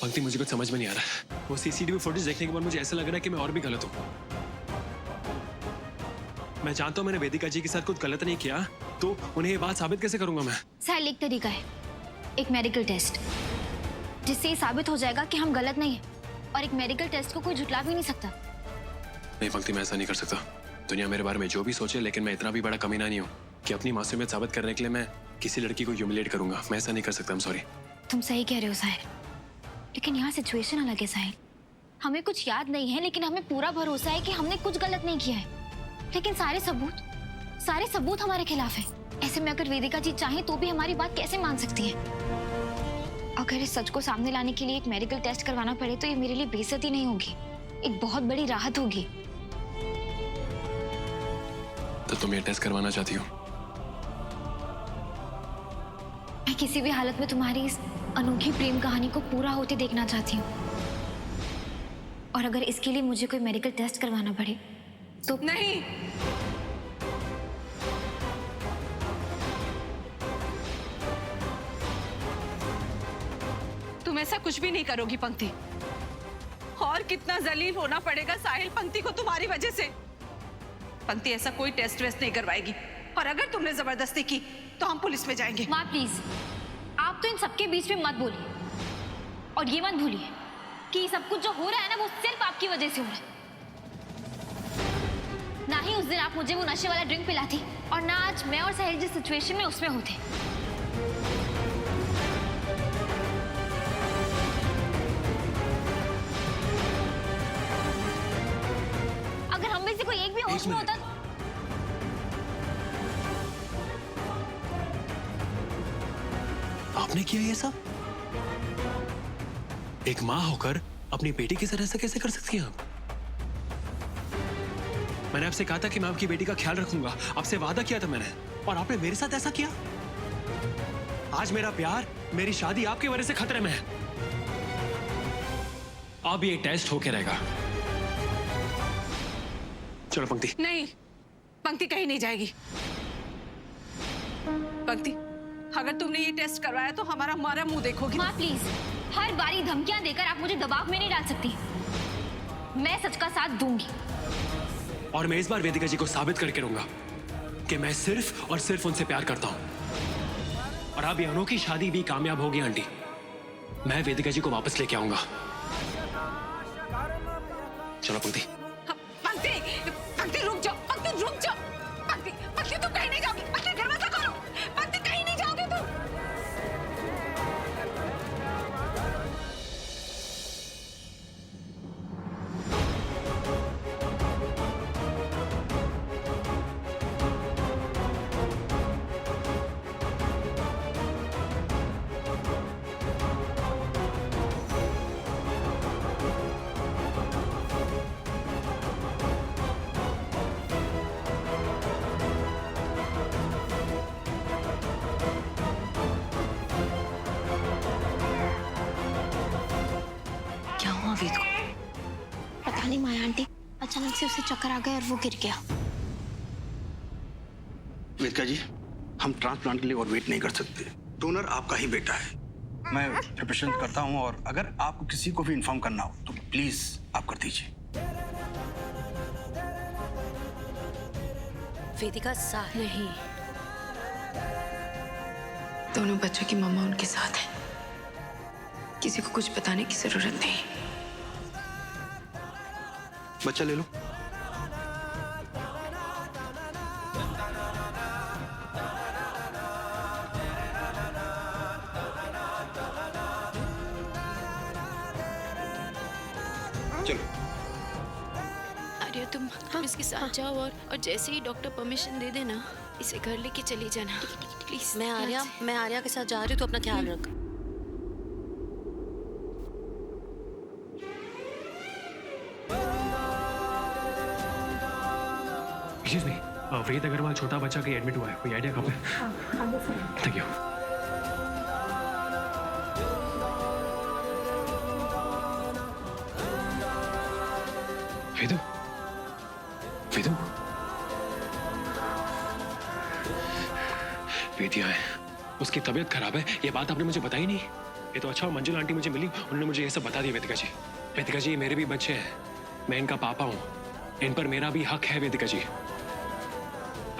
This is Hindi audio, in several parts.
पंक्ति, मुझे कुछ समझ में नहीं आ रहा। वो सीसीटीवी फुटेज देखने के बाद मुझे ऐसा लग रहा है कि मैं और भी गलत हूँ। मैं जानता हूँ मैंने वेदिका जी के साथ कुछ गलत नहीं किया, तो उन्हें ये बात साबित कैसे करूंगा मैं? साहिल, एक तरीका है, एक मेडिकल टेस्ट, जिससे ये साबित हो जाएगा कि हम गलत नहीं है। और एक मेडिकल टेस्ट को कोई झुटला भी नहीं सकता। नहीं पंक्ति, मैं ऐसा नहीं कर सकता। दुनिया मेरे बारे में जो भी सोचे, लेकिन मैं इतना भी बड़ा कमीना नहीं हूँ कि अपनी मासूमियत साबित करने के लिए मैं किसी लड़की को ह्यूमिलेट करूंगा। मैं ऐसा नहीं कर सकता। सॉरी। तुम सही कह रहे हो साहिल, लेकिन यहाँ सिचुएशन अलग है साहिल। हमें कुछ याद नहीं है, लेकिन हमें पूरा भरोसा है कि हमने कुछ गलत नहीं किया है। लेकिन सारे सबूत हमारे खिलाफ है। ऐसे में अगर वेदिका जी चाहें तो भी हमारी बात कैसे मान सकती है? अगर इस सच को सामने लाने के लिए एक मेडिकल टेस्ट करवाना पड़े तो ये मेरे लिए बेइज्जती नहीं होगी, एक बहुत बड़ी राहत होगी। तो तुम ये टेस्ट करवाना चाहती हो? मैं किसी भी हालत में तुम्हारी इस अनोखी प्रेम कहानी को पूरा होते देखना चाहती हूँ। और अगर इसके लिए मुझे कोई मेडिकल टेस्ट करवाना पड़े तो नहीं। तुम ऐसा कुछ भी नहीं करोगी पंक्ति। और कितना जलील होना पड़ेगा साहिल पंक्ति को तुम्हारी वजह से। पंक्ति ऐसा कोई टेस्ट वेस्ट नहीं करवाएगी, और अगर तुमने जबरदस्ती की तो हम पुलिस में जाएंगे। माँ प्लीज, आप तो इन सबके बीच में मत बोलिए। और ये मत भूलिए कि सब कुछ जो हो रहा है ना, वो सिर्फ आपकी वजह से हो रहा है। ना ही उस दिन आप मुझे वो नशे वाला ड्रिंक पिलाती, और ना आज मैं और साहिल जिस सिचुएशन में उसमें होते। अगर हम में से कोई एक भी होश में होता। आपने किया ये सब? एक माँ होकर अपनी बेटी के साथ ऐसा कैसे कर सकती हैं आप? मैंने आपसे कहा था कि मैं आपकी बेटी का ख्याल रखूंगा, आपसे वादा किया था मैंने, और आपने मेरे साथ ऐसा किया। आज मेरा प्यार, मेरी शादी आपकी वजह से खतरे में है। अब ये टेस्ट होके रहेगा। चलो पंक्ति। नहीं, पंक्ति कहीं नहीं जाएगी। पंक्ति, अगर तुमने ये टेस्ट करवाया तो हमारा मुंह देखोगी। माँ प्लीज, हर बारी धमकियां देकर आप मुझे दबाव में नहीं डाल सकती। मैं सच का साथ दूंगी, और मैं इस बार वेदिका जी को साबित करके रहूंगा कि मैं सिर्फ और सिर्फ उनसे प्यार करता हूं। और अब ये अनोखी शादी भी कामयाब होगी आंटी। मैं वेदिका जी को वापस लेके आऊंगा। चलो पंक्ति। पंक्ति, पंक्ति रुक जाओ, पंक्ति रुक जाओ। पंक्ति, पंक्ति तुम कहीं नहीं जाओगी। पंक्ति दरवाजा खोलो। पंक्ति कहीं नहीं जाओगे तुम। वेद को पता नहीं, माया आंटी अचानक से उसे चक्कर आ गया और वो गिर गया। वेदिका जी, हम ट्रांसप्लांट के लिए और वेट नहीं कर सकते। डोनर आपका ही बेटा है। मैं प्रिपरेशन करता हूं, और अगर आपको किसी को भी इन्फॉर्म करना हो तो प्लीज आप कर दीजिए। वेदिका साहिल नहीं, दोनों बच्चों की मम्मा उनके साथ है। किसी को कुछ बताने की जरूरत नहीं। बच्चा ले लो। चलो। आर्या, तुम इसके साथ जाओ, और जैसे ही डॉक्टर परमिशन दे देना, इसे घर लेके चली जाना प्लीज। मैं आर्या के साथ जा रही हूँ, तो अपना ख्याल रख। एक्सक्यूज मी, वेद अग्रवाल छोटा बच्चा कहीं एडमिट हुआ है, कोई आइडिया कब है? Thank you. वेदू, वेदू, वेदिया है, उसकी तबीयत खराब है, ये बात आपने मुझे बताई नहीं। ये तो अच्छा, मंजुल आंटी मुझे मिली, उन्होंने मुझे ये सब बता दिया। वेदिका जी, वेदिका जी, मेरे भी बच्चे हैं, मैं इनका पापा हूँ, इन पर मेरा भी हक है। वेदिका जी,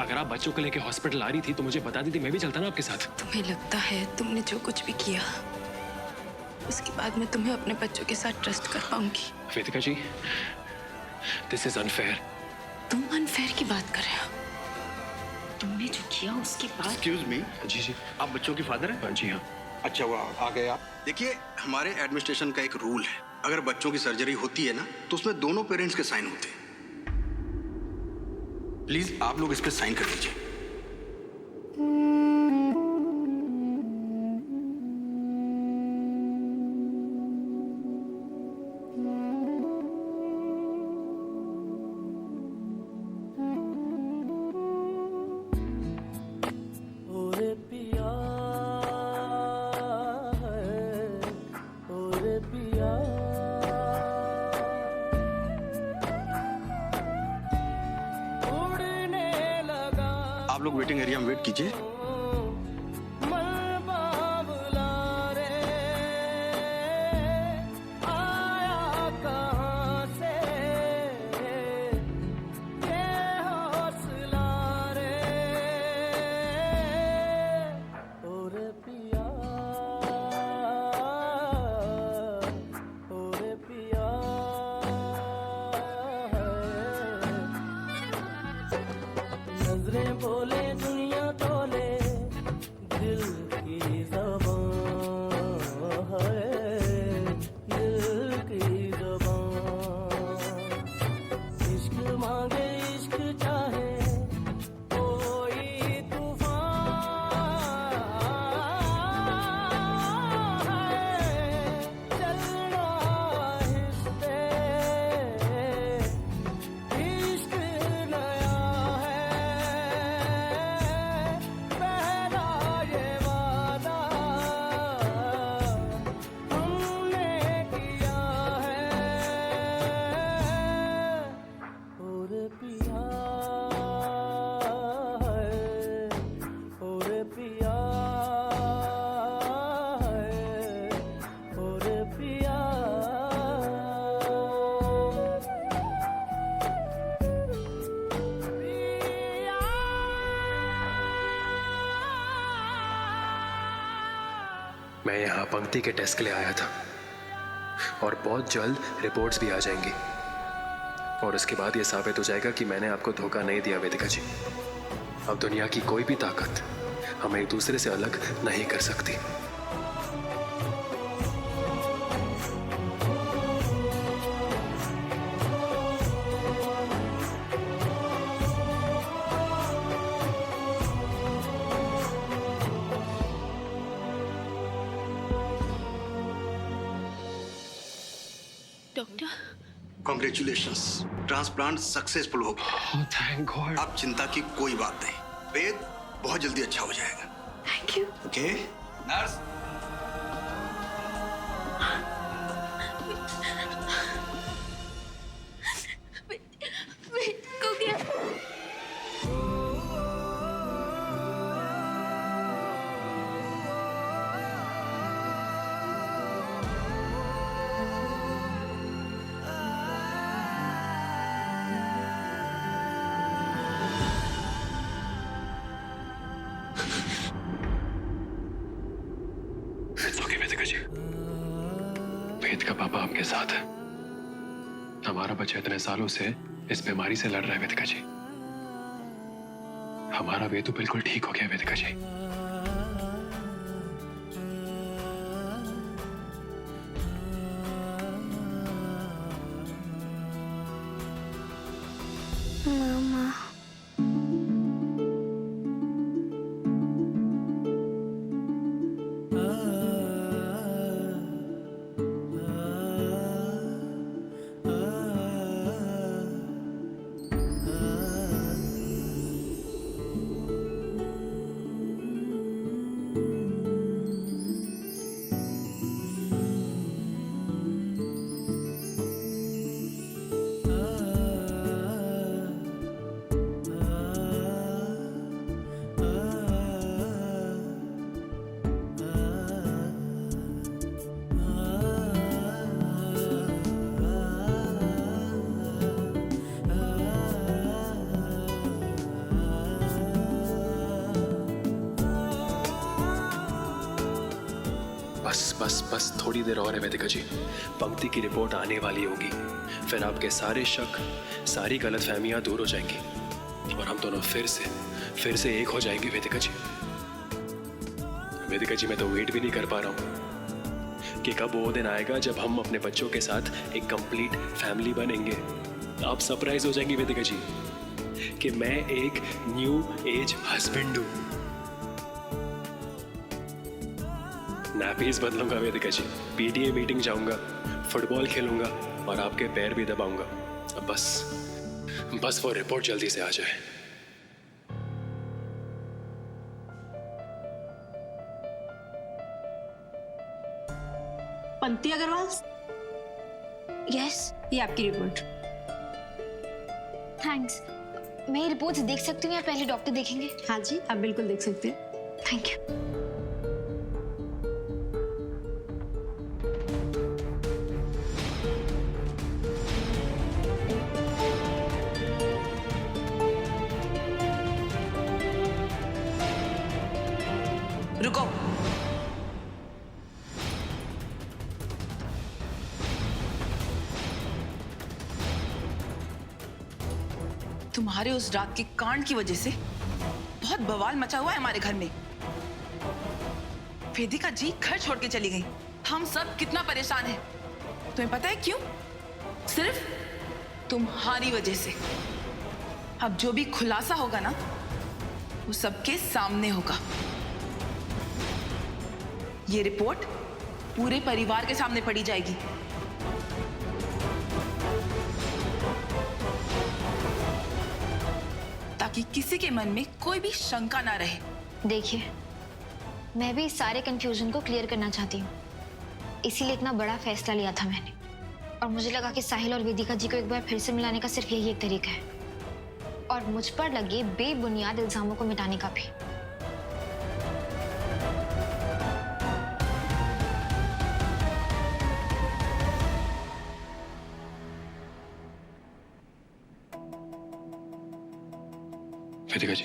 अगर आप बच्चों को लेके हॉस्पिटल आ रही थी तो मुझे बता दी थी, मैं भी चलता ना आपके साथ। तुम्हें लगता है तुमने जो कुछ भी किया उसके बाद मैं तुम्हें अपने बच्चों के साथ ट्रस्ट कर पाऊंगी? वेदिका जी, दिस इज अनफेयर। तुम अनफेयर की बात कर रहे हो? तुमने जो किया उसके बाद। एक्सक्यूज मी, जी जी। आप बच्चों की फादर हैं? हाँ जी हाँ। अच्छा, वो आ गए आप। देखिए, हमारे एडमिनिस्ट्रेशन का एक रूल है, अगर बच्चों की सर्जरी होती है ना तो उसमें दोनों पेरेंट्स के साइन होते हैं। प्लीज आप लोग इस पे साइन कर दीजिए। आप लोग वेटिंग एरिया में वेट कीजिए। नजरें बोले दुनिया तोले दिल की ज़बान है, दिल की ज़बान। इश्क मांगे इश्क चाहे कोई तूफान है, चलना आहिस्ते इश्क नया है, पहला ये वादा हमने किया है। और पिया है, और पिया है, और पिया। मैं यहाँ पंक्ति के टेस्ट के लिए आया था और बहुत जल्द रिपोर्ट्स भी आ जाएंगी और उसके बाद ये साबित हो जाएगा कि मैंने आपको धोखा नहीं दिया। वेदिका जी, अब दुनिया की कोई भी ताकत हमें एक दूसरे से अलग नहीं कर सकती। डॉक्टर, कॉन्ग्रेचुलेशंस, ट्रांसप्लांट सक्सेसफुल हो गया। Thank God. अब चिंता की कोई बात नहीं, वेद बहुत जल्दी अच्छा हो जाएगा। Thank you. Okay nurse. को क्या? ओके वेदिका जी, वेद का पापा आपके साथ है। हमारा बच्चा इतने सालों से इस बीमारी से लड़ रहा है। वेदिका जी, हमारा वेदु बिल्कुल ठीक हो गया। वेदिका जी, मामा, बस थोड़ी देर और है वेदिका जी। पंक्ति की रिपोर्ट आने वाली होगी, फिर आपके सारे शक, सारी गलतफहमियां दूर हो जाएंगी और हम दोनों फिर से एक हो जाएंगे वेदिका जी। वेदिका जी मैं तो वेट भी नहीं कर पा रहा हूं कि कब वो दिन आएगा जब हम अपने बच्चों के साथ एक कंप्लीट फैमिली बनेंगे। आप सरप्राइज हो जाएंगी वेदिका जी कि मैं एक न्यू एज हस्बैंड हूं। नैपीज बदलूंगा वेदिका जी, पीटीए मीटिंग जाऊंगा, फुटबॉल खेलूंगा और आपके पैर भी दबाऊंगा। अब बस वो रिपोर्ट जल्दी से आ जाए। पंक्ति अग्रवाल, यस, ये आपकी रिपोर्ट। थैंक्स। मैं ये रिपोर्ट्स देख सकती हूँ या पहले डॉक्टर देखेंगे? हाँ जी, आप बिल्कुल देख सकते हैं। Thank you. रुको। तुम्हारे उस रात के कांड की वजह से बहुत बवाल मचा हुआ है हमारे घर में। वेदिका जी घर छोड़ के चली गई। हम सब कितना परेशान हैं। तुम्हें पता है क्यों? सिर्फ तुम्हारी वजह से। अब जो भी खुलासा होगा ना, वो सबके सामने होगा। ये रिपोर्ट पूरे परिवार के सामने पड़ी जाएगी। ताकि किसी के मन में कोई भी शंका ना रहे। देखिए, मैं भी इस सारे कंफ्यूजन को क्लियर करना चाहती हूँ, इसीलिए इतना बड़ा फैसला लिया था मैंने। और मुझे लगा कि साहिल और वेदिका जी को एक बार फिर से मिलाने का सिर्फ यही एक तरीका है, और मुझ पर लगे बेबुनियाद इल्जामों को मिटाने का भी। वेदिका जी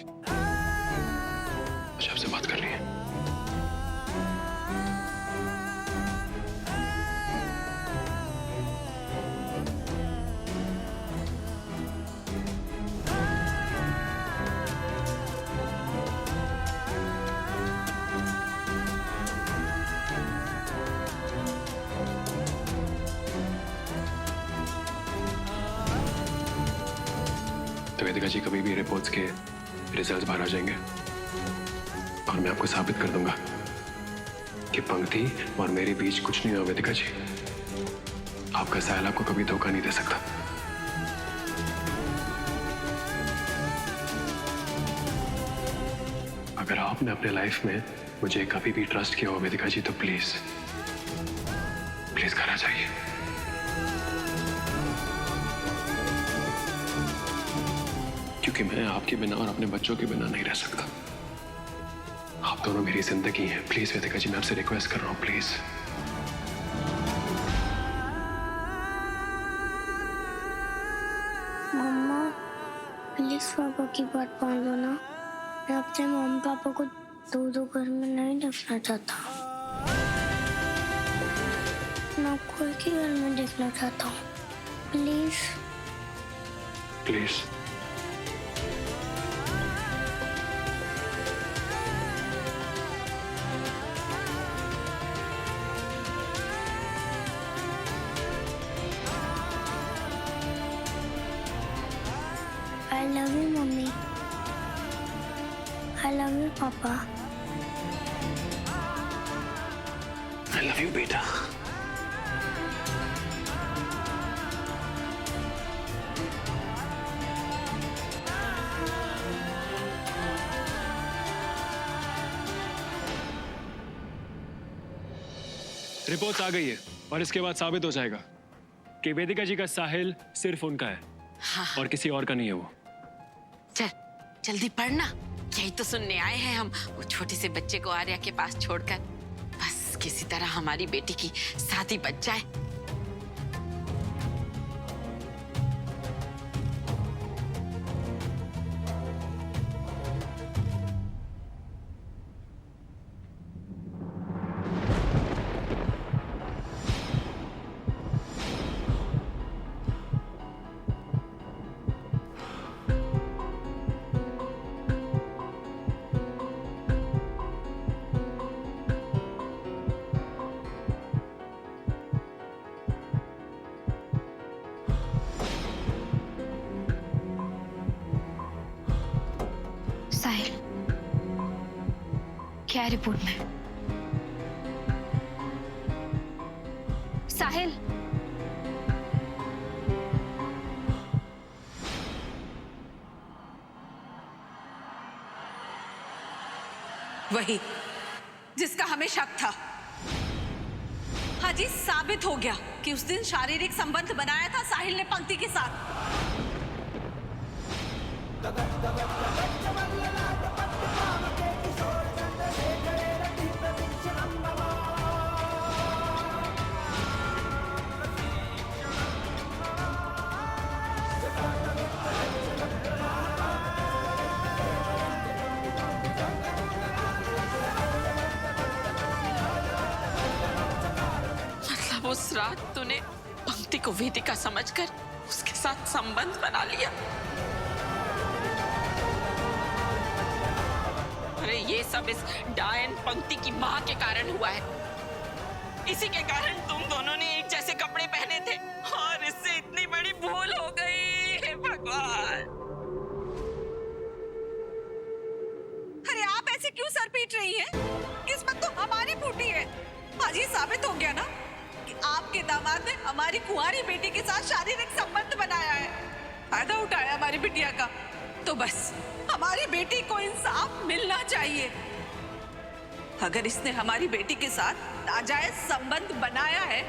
मुझे आपसे बात करनी है। तो वेदिका जी कभी भी रिपोर्ट्स के रिजल्ट बाहर आ जाएंगे और मैं आपको साबित कर दूंगा कि पंक्ति और मेरे बीच कुछ नहीं हुआ। वेदिका जी, आपका साहिल आपको कभी धोखा नहीं दे सकता। अगर आपने अपने लाइफ में मुझे कभी भी ट्रस्ट किया हो वेदिका जी, तो प्लीज घर आ जाइए। क्योंकि मैं आपके बिना और अपने बच्चों के बिना नहीं रह सकता। आप दोनों मेरी जिंदगी हैं। प्लीज वेदिका जी, मैं आपसे रिक्वेस्ट कर रहा हूँ, प्लीज। मम्मा प्लीज पापा की बात मान लो ना। मैं अपने मम्मी पापा को दो घर में नहीं देखना चाहता। मैं कोई के घर में देखना चाहता हूँ। Please please I love you mummy. I love you पापा। I love you बेटा। रिपोर्ट आ गई है और इसके बाद साबित हो जाएगा कि वेदिका जी का साहिल सिर्फ उनका है। हाँ। और किसी और का नहीं है वो। चल जल्दी पढ़ना, यही तो सुनने आए हैं हम। वो छोटे से बच्चे को आर्या के पास छोड़कर बस किसी तरह हमारी बेटी की शादी बच जाए। है रिपोर्ट में। साहिल, वही जिसका हमें शक था। हाँ जी, साबित हो गया कि उस दिन शारीरिक संबंध बनाया था साहिल ने पंक्ति के साथ। उस रात तूने पंक्ति को वेदिका समझकर उसके साथ संबंध बना लिया। अरे ये सब इस डायन पंक्ति की माँ के कारण हुआ है। इसी के कारण तुम दोनों ने एक जैसे कपड़े पहने थे और इससे इतनी बड़ी भूल हो गई। हे भगवान! अरे आप ऐसे क्यों सर पीट रही हैं? किस्मत तो हमारी फूटी है। आज ये साबित हो गया ना कि आपके दामाद ने हमारी कुंवारी बेटी के साथ शारीरिक संबंध बनाया है, फायदा उठाया हमारी बिटिया का। तो बस हमारी बेटी को इंसाफ मिलना चाहिए। अगर इसने हमारी बेटी के साथ नाजायज संबंध बनाया है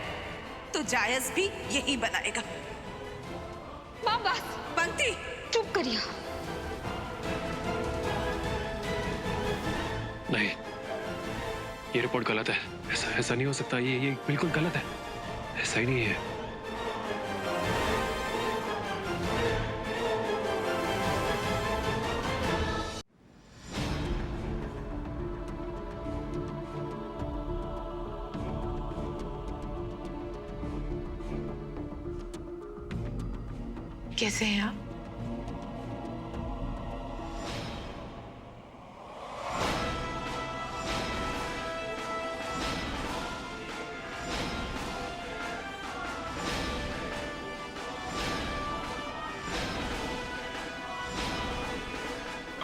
तो जायज भी यही बनाएगा। माँ बस, पंक्ति चुप करिए। नहीं, ये रिपोर्ट गलत है। ऐसा नहीं हो सकता। ये बिल्कुल गलत है। ऐसा ही नहीं है। कैसे हैं आप?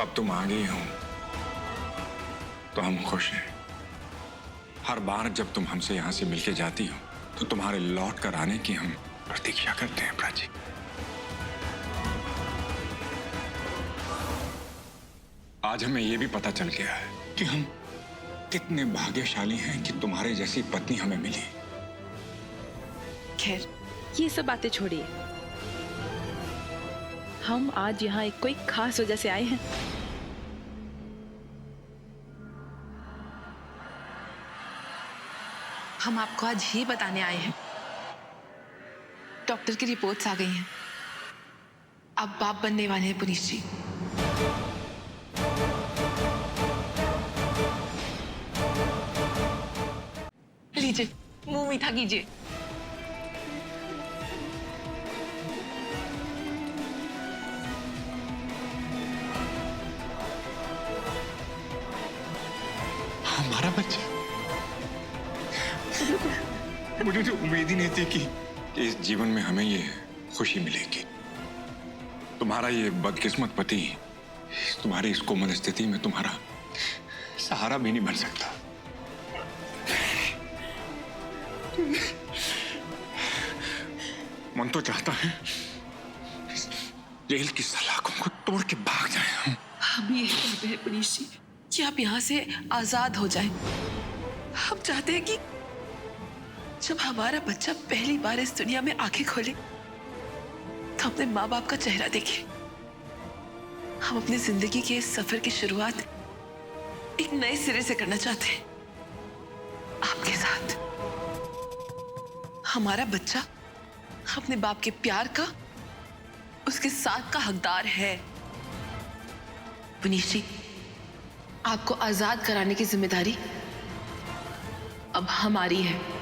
अब तुम आ गई हो तो हम खुश हैं। हर बार जब तुम हमसे यहां से मिलके जाती हो तो तुम्हारे लौट कर आने की हम प्रतीक्षा करते हैं प्राची। आज हमें यह भी पता चल गया है कि हम कितने भाग्यशाली हैं कि तुम्हारे जैसी पत्नी हमें मिली। खैर, ये सब बातें छोड़िए। हम आज यहाँ एक कोई खास वजह से आए हैं। हम आपको आज ये बताने आए हैं, डॉक्टर की रिपोर्ट्स आ गई हैं। आप बाप बनने वाले हैं पुनीश जी। लीजिए, मुंह मीठा कीजिए। हमारा बच्चा। मुझे तो उम्मीद ही नहीं थी कि इस जीवन में हमें ये खुशी मिलेगी। तुम्हारा ये बदकिस्मत पति तुम्हारी इस कोमल स्थिति में तुम्हारा सहारा भी नहीं बन सकता। मन तो चाहता है जेल की सलाखों को तोड़ के भाग जाए। हम ये कहते हैं पुनीश जी कि आप यहाँ से आजाद हो जाएं। हम चाहते हैं कि जब हमारा बच्चा पहली बार इस दुनिया में आंखें खोले तो अपने माँ बाप का चेहरा देखे। हम अपनी जिंदगी के इस सफर की शुरुआत एक नए सिरे से करना चाहते हैं आपके साथ। हमारा बच्चा अपने बाप के प्यार का, उसके साथ का हकदार है। पुनीश जी, आपको आजाद कराने की जिम्मेदारी अब हमारी है।